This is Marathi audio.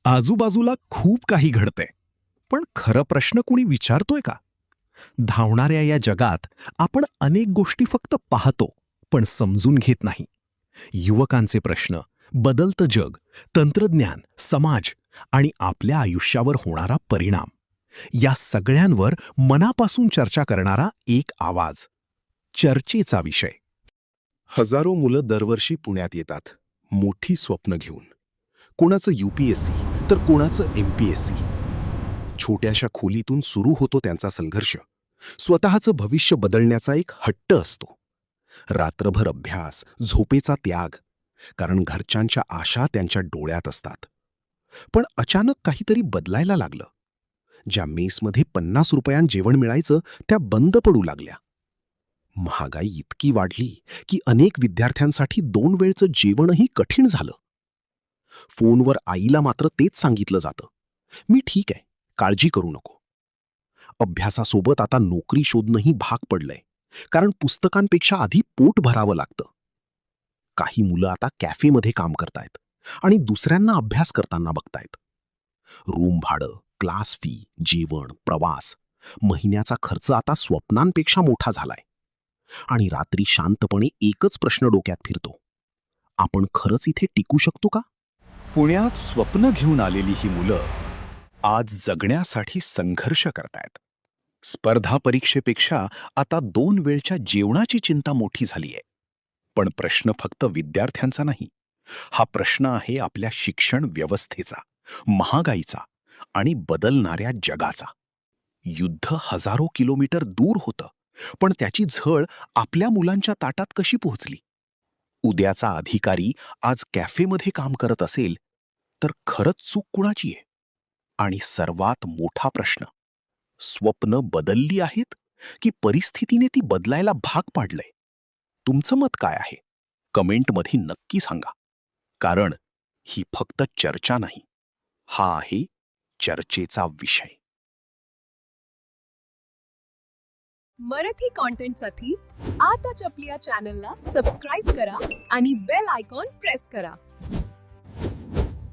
आजूबाजूला खूप काही घडतंय, पण खरं प्रश्न कुणी विचारतोय का? धावणाऱ्या या जगात आपण अनेक गोष्टी फक्त पाहतो, पण समजून घेत नाही. युवकांचे प्रश्न, बदलतं जग, तंत्रज्ञान, समाज आणि आपल्या आयुष्यावर होणारा परिणाम, या सगळ्यांवर मनापासून चर्चा करणारा एक आवाज. चर्चेचा विषय. हजारो मुलं दरवर्षी पुण्यात येतात, मोठी स्वप्न घेऊन. कोणाचं UPSC तर कोणाचं MPSC. छोट्याशा खोलीतून सुरू होतो त्यांचा संघर्ष. स्वतःचं भविष्य बदलण्याचा एक हट्ट असतो. रात्रभर अभ्यास, झोपेचा त्याग, कारण घरच्यांच्या आशा त्यांच्या डोळ्यात असतात. पण अचानक काहीतरी बदलायला लागलं. ज्या मेसमध्ये 50 रुपयांत जेवण मिळायचं त्या बंद पडू लागल्या. महागाई इतकी वाढली की अनेक विद्यार्थ्यांसाठी 2 वेळचं जेवणही कठीण झालं. फोनवर आईला मात्र तेच सांगितलं जातं, मी ठीक आहे, काळजी करू नको. अभ्यासासोबत आता नोकरी शोधणंही भाग पडलंय, कारण पुस्तकांपेक्षा आधी पोट भरावं लागतं. काही मुलं आता कॅफेमध्ये काम करतायत आणि दुसऱ्यांना अभ्यास करताना बघतायत. रूम भाडं, क्लास फी, जेवण, प्रवास, महिन्याचा खर्च आता स्वप्नांपेक्षा मोठा झालाय. आणि रात्री शांतपणे एकच प्रश्न डोक्यात फिरतो, आपण खरंच इथे टिकू शकतो का? पुण्यात स्वप्न घेऊन आलेली ही मुलं आज जगण्यासाठी संघर्ष करतायत. स्पर्धा परीक्षेपेक्षा आता 2 वेळच्या जेवणाची चिंता मोठी झालीय. पण प्रश्न फक्त विद्यार्थ्यांचा नाही. हा प्रश्न आहे आपल्या शिक्षण व्यवस्थेचा, महागाईचा आणि बदलणाऱ्या जगाचा. युद्ध हजारो किलोमीटर दूर होतं, पण त्याची झळ आपल्या मुलांच्या ताटात कशी पोहोचली? उद्याचा अधिकारी आज कॅफेमध्ये काम करत असेल तर खरंच चूक कुणाची आहे? आणि सर्वात मोठा प्रश्न, स्वप्न बदलली आहेत की परिस्थितीने ती बदलायला भाग पाडलंय? तुमचं मत काय आहे? कमेंटमध्ये नक्की सांगा. कारण ही फक्त चर्चा नाही, हा आहे चर्चेचा विषय. मराठी कॉन्टेंटसाठी आताच आपल्या चॅनलला सबस्क्राईब करा आणि बेल आयकॉन प्रेस करा.